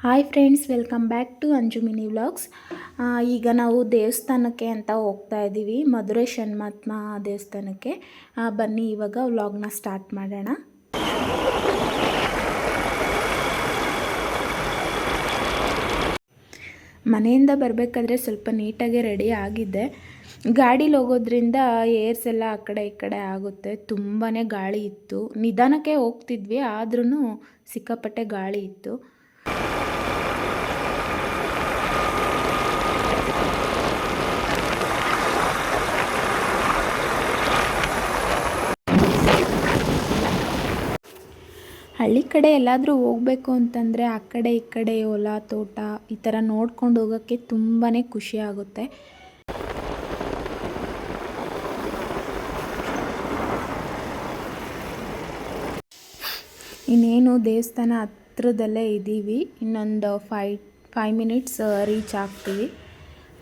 Hi friends, welcome back to Anju mini vlogs. ಈಗ ನಾವು ದೇವಸ್ಥಾನಕ್ಕೆ ಅಂತ ಹೋಗ್ತಾ ಇದ್ದೀವಿ, ಮಧುರೈ ಷಣ್ಮಾತ್ಮ ದೇವಸ್ಥಾನಕ್ಕೆ. ಬನ್ನಿ ಇವಾಗ ವ್ಲಾಗ್ನ ಸ್ಟಾರ್ಟ್ ಮಾಡೋಣ. ಮನೆಯಿಂದ ಬರಬೇಕಾದ್ರೆ ಸ್ವಲ್ಪ ನೀಟಾಗಿ ರೆಡಿ ಆಗಿದ್ದೆ. ಗಾಡೀಲಿ ಹೋಗೋದ್ರಿಂದ ಏರ್ಸ್ ಎಲ್ಲ ಆ ಕಡೆ ಈ ಕಡೆ ಆಗುತ್ತೆ. ತುಂಬಾ ಗಾಳಿ ಇತ್ತು. ನಿಧಾನಕ್ಕೆ ಹೋಗ್ತಿದ್ವಿ, ಆದ್ರೂ ಸಿಕ್ಕಾಪಟ್ಟೆ ಗಾಳಿ ಇತ್ತು. ಹಳ್ಳಿ ಕಡೆ ಎಲ್ಲಾದರೂ ಹೋಗಬೇಕು ಅಂತಂದರೆ ಆ ಕಡೆ ಈ ಕಡೆ ಹೊಲ ತೋಟ ಈ ಥರ ನೋಡ್ಕೊಂಡು ಹೋಗೋಕ್ಕೆ ತುಂಬಾ ಖುಷಿ ಆಗುತ್ತೆ. ಇನ್ನೇನು ದೇವಸ್ಥಾನ ಹತ್ರದಲ್ಲೇ ಇದ್ದೀವಿ. ಇನ್ನೊಂದು 5 ಮಿನಿಟ್ಸ್ ರೀಚ್ ಆಗ್ತೀವಿ.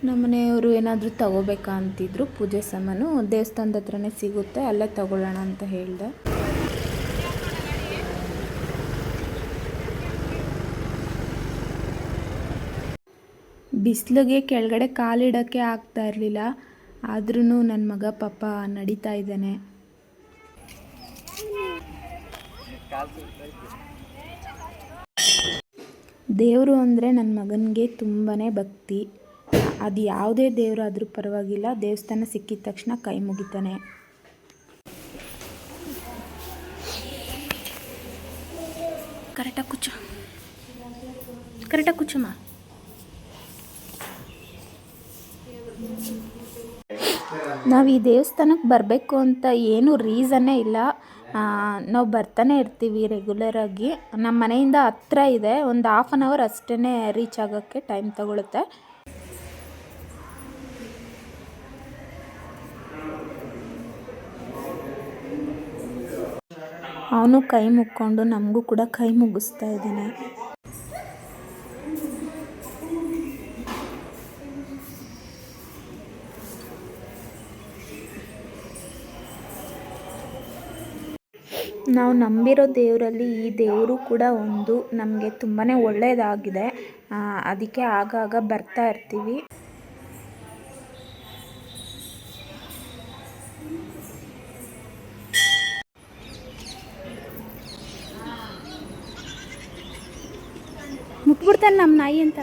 ನಮ್ಮ ಮನೆಯವರು ಏನಾದರೂ ತಗೋಬೇಕಾ ಅಂತಿದ್ರು. ಪೂಜೆ ಸಾಮಾನು ದೇವಸ್ಥಾನದ ಹತ್ರನೇ ಸಿಗುತ್ತೆ, ಅಲ್ಲೇ ತಗೊಳ್ಳೋಣ ಅಂತ ಹೇಳಿದೆ. ಬಿಸಿಲಿಗೆ ಕೆಳಗಡೆ ಕಾಲಿಡೋಕ್ಕೆ ಆಗ್ತಾ ಇರಲಿಲ್ಲ. ಆದ್ರೂ ನನ್ನ ಮಗ ಪಾಪ ನಡೀತಾ ಇದ್ದಾನೆ. ದೇವರು ಅಂದರೆ ನನ್ನ ಮಗನಿಗೆ ತುಂಬಾ ಭಕ್ತಿ. ಅದು ಯಾವುದೇ ದೇವರಾದರೂ ಪರವಾಗಿಲ್ಲ, ದೇವಸ್ಥಾನ ಸಿಕ್ಕಿದ ತಕ್ಷಣ ಕೈ ಮುಗಿತಾನೆ. ಕರೆಕ್ಟಾಗಿ ಕೂಚಮ್ಮ. ನಾವು ಈ ದೇವಸ್ಥಾನಕ್ಕೆ ಬರಬೇಕು ಅಂತ ಏನೂ ರೀಸನ್ನೇ ಇಲ್ಲ. ನಾವು ಬರ್ತಾನೆ ಇರ್ತೀವಿ ರೆಗ್ಯುಲರಾಗಿ. ನಮ್ಮ ಮನೆಯಿಂದ ಹತ್ರ ಇದೆ, ಒಂದು 1/2 ಅವರ್ ಅಷ್ಟೇ ರೀಚ್ ಆಗೋಕ್ಕೆ ಟೈಮ್ ತಗೊಳುತ್ತೆ. ಅವನು ಕೈ ಮುಕ್ಕೊಂಡು ನಮಗೂ ಕೂಡ ಕೈ ಮುಗಿಸ್ತಾ ಇದ್ದಾನೆ. ನಾವು ನಂಬಿರೋ ದೇವರಲ್ಲಿ ಈ ದೇವರು ಕೂಡ ಒಂದು. ನಮಗೆ ತುಂಬಾ ಒಳ್ಳೆಯದಾಗಿದೆ. ಅದಕ್ಕೆ ಆಗಾಗ ಬರ್ತಾ ಇರ್ತೀವಿ. ಮುಟ್ಬಿಡ್ತಾನೆ ನಮ್ಮ ನಾಯಿ ಅಂತ.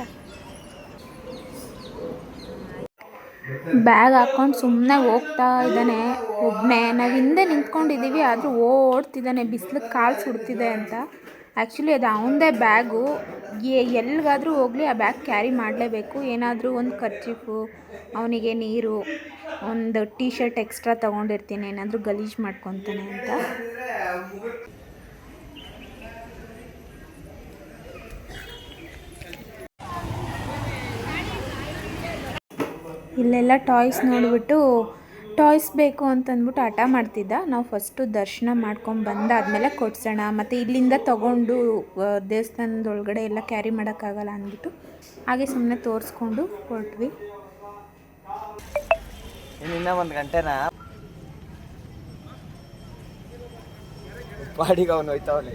ಬ್ಯಾಗ್ ಹಾಕ್ಕೊಂಡು ಸುಮ್ಮನೆ ಹೋಗ್ತಾ ಇದ್ದಾನೆ ಒಬ್ಬನೇ. ನಾವು ಹಿಂದೆ ನಿಂತ್ಕೊಂಡಿದ್ದೀವಿ, ಆದರೂ ಓಡ್ತಿದ್ದಾನೆ ಬಿಸಿಲಿಗೆ ಕಾಲು ಸುಡ್ತಿದೆ ಅಂತ. ಆ್ಯಕ್ಚುಲಿ ಅದು ಅವನದೇ ಬ್ಯಾಗು. ಎಲ್ಲಿಗಾದರೂ ಹೋಗಲಿ ಆ ಬ್ಯಾಗ್ ಕ್ಯಾರಿ ಮಾಡಲೇಬೇಕು. ಏನಾದರೂ ಒಂದು ಕರ್ಚೀಫು, ಅವನಿಗೆ ನೀರು, ಒಂದು ಟೀ ಶರ್ಟ್ ಎಕ್ಸ್ಟ್ರಾ ತೊಗೊಂಡಿರ್ತೀನಿ, ಏನಾದರೂ ಗಲೀಜು ಮಾಡ್ಕೊತಾನೆ ಅಂತ. ಇಲ್ಲೆಲ್ಲ ಟಾಯ್ಸ್ ನೋಡಿಬಿಟ್ಟು ಟಾಯ್ಸ್ ಬೇಕು ಅಂತಂದ್ಬಿಟ್ಟು ಹಠ ಮಾಡ್ತಿದ್ದ. ನಾವು ಫಸ್ಟು ದರ್ಶನ ಮಾಡ್ಕೊಂಡು ಬಂದಾದಮೇಲೆ ಕೊಡ್ಸೋಣ, ಮತ್ತು ಇಲ್ಲಿಂದ ತೊಗೊಂಡು ದೇವಸ್ಥಾನದೊಳಗಡೆ ಎಲ್ಲ ಕ್ಯಾರಿ ಮಾಡೋಕ್ಕಾಗಲ್ಲ ಅಂದ್ಬಿಟ್ಟು ಹಾಗೆ ಸುಮ್ಮನೆ ತೋರಿಸ್ಕೊಂಡು ಹೊರಟ್ವಿ. ಇನ್ನೂ 1 ಗಂಟೆನಾ ಬಾಡಿಗೆ ಅವನು ಹೋಯ್ತಾವನೆ.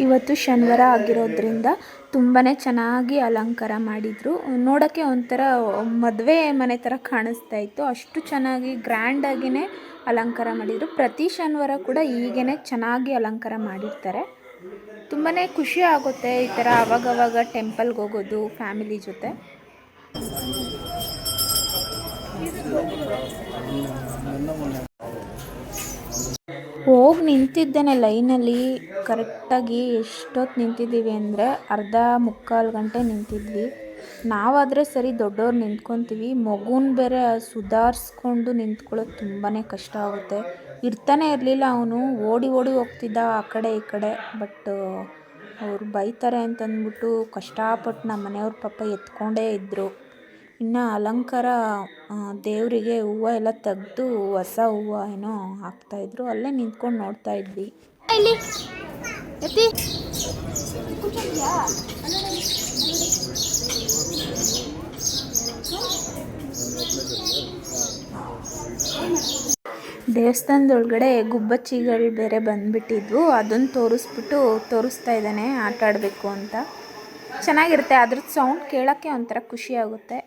ಇವತ್ತು ಶನಿವಾರ ಆಗಿರೋದ್ರಿಂದ ತುಂಬಾ ಚೆನ್ನಾಗಿ ಅಲಂಕಾರ ಮಾಡಿದರು. ನೋಡೋಕ್ಕೆ ಒಂಥರ ಮದುವೆ ಮನೆ ಥರ ಕಾಣಿಸ್ತಾ ಇತ್ತು. ಅಷ್ಟು ಚೆನ್ನಾಗಿ ಗ್ರ್ಯಾಂಡಾಗಿಯೇ ಅಲಂಕಾರ ಮಾಡಿದರು. ಪ್ರತಿ ಶನಿವಾರ ಕೂಡ ಹೀಗೇ ಚೆನ್ನಾಗಿ ಅಲಂಕಾರ ಮಾಡಿರ್ತಾರೆ. ತುಂಬಾ ಖುಷಿ ಆಗುತ್ತೆ ಈ ಥರ ಆವಾಗವಾಗ ಟೆಂಪಲ್ಗೆ ಹೋಗೋದು ಫ್ಯಾಮಿಲಿ ಜೊತೆ. ಹೋಗಿ ನಿಂತಿದ್ದೇನೆ ಲೈನಲ್ಲಿ. ಕರೆಕ್ಟಾಗಿ ಎಷ್ಟೊತ್ತು ನಿಂತಿದ್ದೀವಿ ಅಂದರೆ 1/2-3/4 ಗಂಟೆ ನಿಂತಿದ್ವಿ. ನಾವಾದರೆ ಸರಿ ದೊಡ್ಡವ್ರು ನಿಂತ್ಕೊತೀವಿ, ಮಗುನ ಬೇರೆ ಸುಧಾರಿಸ್ಕೊಂಡು ನಿಂತ್ಕೊಳ್ಳೋದು ತುಂಬಾ ಕಷ್ಟ ಆಗುತ್ತೆ. ಇರ್ತಾನೆ ಇರಲಿಲ್ಲ ಅವನು, ಓಡಿ ಹೋಗ್ತಿದ್ದ ಆ ಕಡೆ ಈ ಕಡೆ. ಬಟ್ ಅವರು ಬೈತಾರೆ ಅಂತಂದ್ಬಿಟ್ಟು ಕಷ್ಟಪಟ್ಟು ನಮ್ಮ ಮನೆಯವ್ರ ಪಾಪ ಎತ್ಕೊಂಡೇ ಇದ್ದರು. ಇನ್ನು ಅಲಂಕಾರ ದೇವರಿಗೆ ಹೂವು ಎಲ್ಲ ತೆಗೆದು ಹೊಸ ಹೂವು ಏನೋ ಹಾಕ್ತಾಯಿದ್ರು. ಅಲ್ಲೇ ನಿಂತ್ಕೊಂಡು ನೋಡ್ತಾ ಇದ್ವಿ. ದೇವಸ್ಥಾನದೊಳಗಡೆ ಗುಬ್ಬಚ್ಚಿಗಳು ಬೇರೆ ಬಂದುಬಿಟ್ಟಿದ್ವು, ಅದನ್ನು ತೋರಿಸ್ತಾ ಇದ್ದಾನೆ ಆಟ ಆಡಬೇಕು ಅಂತ. ಚೆನ್ನಾಗಿರುತ್ತೆ, ಅದ್ರದ್ದು ಸೌಂಡ್ ಕೇಳೋಕ್ಕೆ ಒಂಥರ ಖುಷಿ ಆಗುತ್ತೆ.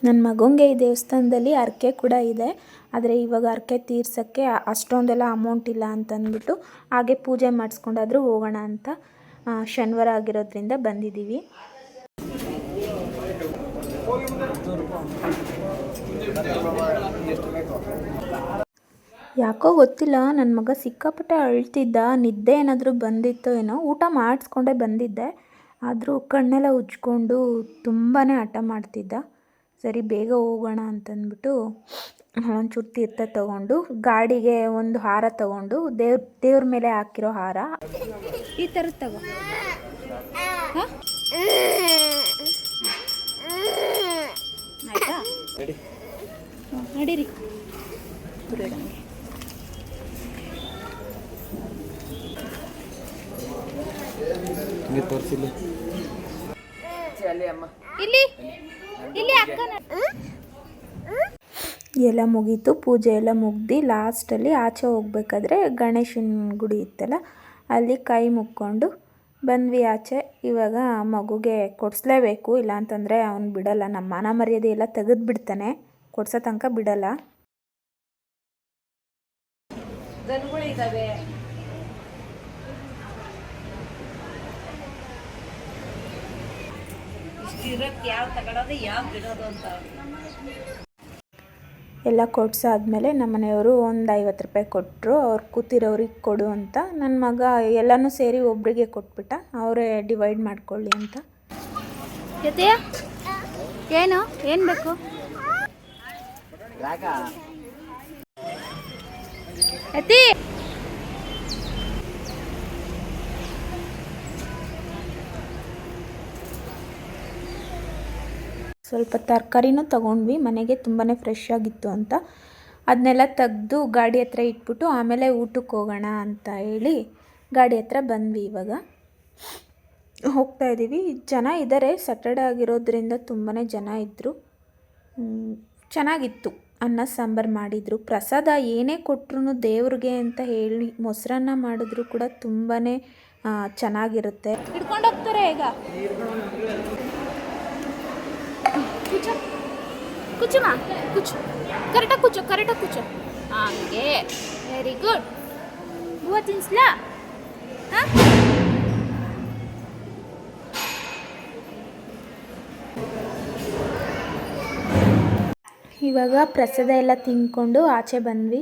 ನನ್ನ ಮಗನಿಗೆ ಈ ದೇವಸ್ಥಾನದಲ್ಲಿ ಹರಕೆ ಕೂಡ ಇದೆ, ಆದರೆ ಇವಾಗ ಹರಕೆ ತೀರ್ಸೋಕ್ಕೆ ಅಷ್ಟೊಂದೆಲ್ಲ ಅಮೌಂಟ್ ಇಲ್ಲ ಅಂತಂದ್ಬಿಟ್ಟು ಹಾಗೆ ಪೂಜೆ ಮಾಡಿಸ್ಕೊಂಡಾದರೂ ಹೋಗೋಣ ಅಂತ ಶನಿವಾರ ಆಗಿರೋದ್ರಿಂದ ಬಂದಿದ್ದೀವಿ. ಯಾಕೋ ಗೊತ್ತಿಲ್ಲ, ನನ್ನ ಮಗ ಸಿಕ್ಕಾಪಟ್ಟೆ ಅಳ್ತಿದ್ದ. ನಿದ್ದೆ ಏನಾದರೂ ಬಂದಿತ್ತೋ ಏನೋ. ಊಟ ಮಾಡಿಸ್ಕೊಂಡೇ ಬಂದಿದ್ದೆ, ಆದರೂ ಕಣ್ಣೆಲ್ಲ ಉಜ್ಕೊಂಡು ತುಂಬಾ ಹಠ ಮಾಡ್ತಿದ್ದ. ಸರಿ ಬೇಗ ಹೋಗೋಣ ಅಂತಂದ್ಬಿಟ್ಟು ಒಂಚೂರು ತೀರ್ಥ ತಗೊಂಡು ಗಾಡಿಗೆ ಒಂದು ಹಾರ ತಗೊಂಡು ದೇವ್ರ ಮೇಲೆ ಹಾಕಿರೋ ಹಾರ ಈ ಥರದ್ದು ತಗೋ. ಆಯಿತಾ, ನಡೀರಿ. ಎಲ್ಲ ಮುಗೀತು, ಪೂಜೆ ಎಲ್ಲ ಮುಗ್ದು ಲಾಸ್ಟಲ್ಲಿ ಆಚೆ ಹೋಗ್ಬೇಕಾದ್ರೆ ಗಣೇಶನ ಗುಡಿ ಇತ್ತಲ್ಲ, ಅಲ್ಲಿ ಕೈ ಮುಕ್ಕೊಂಡು ಬಂದ್ವಿ ಆಚೆ. ಇವಾಗ ಮಗುಗೆ ಕೊಡಿಸ್ಲೇಬೇಕು, ಇಲ್ಲಾಂತಂದರೆ ಅವ್ನು ಬಿಡಲ್ಲ. ನಮ್ಮ ಮಾನ ಮರ್ಯಾದೆ ಎಲ್ಲ ತೆಗೆದು ಬಿಡ್ತಾನೆ, ಕೊಡ್ಸೋ ತನಕ ಬಿಡಲ್ಲ. ದನಗಳಿದ್ದಾವೆ, ಯಾವ ತಗೊಳ್ಳೋದು ಯಾವ ಬಿಡೋದು ಅಂತ. ಎಲ್ಲ ಕೊಡ್ಸಾದ್ಮೇಲೆ ನಮ್ಮ ಮನೆಯವರು ಒಂದು 50 ರೂಪಾಯಿ ಕೊಟ್ಟರು, ಅವ್ರು ಕೂತಿರೋರಿಗೆ ಕೊಡು ಅಂತ. ನನ್ನ ಮಗ ಎಲ್ಲನೂ ಸೇರಿ ಒಬ್ರಿಗೆ ಕೊಟ್ಬಿಟ್ಟ, ಅವರೇ ಡಿವೈಡ್ ಮಾಡ್ಕೊಳ್ಳಿ ಅಂತ. ಜೊತೆಯ ಏನು ಬೇಕು? ಅತಿ ಸ್ವಲ್ಪ ತರಕಾರಿನೂ ತೊಗೊಂಡ್ವಿ, ಮನೆಗೆ ತುಂಬಾ ಫ್ರೆಶ್ ಆಗಿತ್ತು ಅಂತ. ಅದನ್ನೆಲ್ಲ ತೆಗೆದು ಗಾಡಿ ಹತ್ರ ಇಟ್ಬಿಟ್ಟು ಆಮೇಲೆ ಊಟಕ್ಕೆ ಹೋಗೋಣ ಅಂತ ಹೇಳಿ ಗಾಡಿ ಹತ್ರ ಬಂದ್ವಿ. ಇವಾಗ ಹೋಗ್ತಾ ಇದ್ದೀವಿ. ಜನ ಇದ್ದಾರೆ, ಸ್ಯಾಟರ್ಡೆ ಆಗಿರೋದ್ರಿಂದ ತುಂಬಾ ಜನ ಇದ್ದರು. ಚೆನ್ನಾಗಿತ್ತು. ಅನ್ನ ಸಾಂಬಾರು ಮಾಡಿದರು. ಪ್ರಸಾದ ಏನೇ ಕೊಟ್ಟರು ದೇವ್ರಿಗೆ ಅಂತ ಹೇಳಿ ಮೊಸರನ್ನ ಮಾಡಿದ್ರು ಕೂಡ ತುಂಬಾ ಚೆನ್ನಾಗಿರುತ್ತೆ. ಹಿಡ್ಕೊಂಡು ಹೋಗ್ತಾರೆ. ಈಗ ಕುಚ್ಚುಮಾ ಕುಚ್ಚು, ಕರೆಕ್ಟಾಗಿ ಕುಚ್ಚು ಹಾಗೆ. Very good. ಹೂವು ತಿನ್ಸ್ಲಾ? ಹಾಂ, ಇವಾಗ ಪ್ರಸಾದ ಎಲ್ಲ ತಿಂದ್ಕೊಂಡು ಆಚೆ ಬಂದ್ವಿ.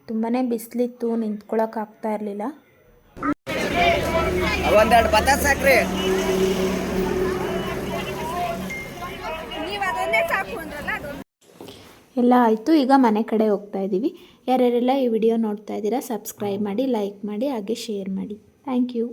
ತುಂಬಾ ಬಿಸಿಲಿತ್ತು, ನಿಂತ್ಕೊಳ್ಳೋಕ್ಕಾಗ್ತಾ ಇರಲಿಲ್ಲ. ಒಂದೆರಡು ಬತ್ತ ಸಾಕ್ರಿ. ಎಲ್ಲ ಆಯಿತು, ಈಗ ಮನೆ ಕಡೆ ಹೋಗ್ತಾ ಇದ್ದೀವಿ. ಯಾರ್ಯಾರೆಲ್ಲ ಈ ವಿಡಿಯೋ ನೋಡ್ತಾ ಇದ್ದೀರಾ ಸಬ್ಸ್ಕ್ರೈಬ್ ಮಾಡಿ, ಲೈಕ್ ಮಾಡಿ, ಹಾಗೆ ಶೇರ್ ಮಾಡಿ. Thank you.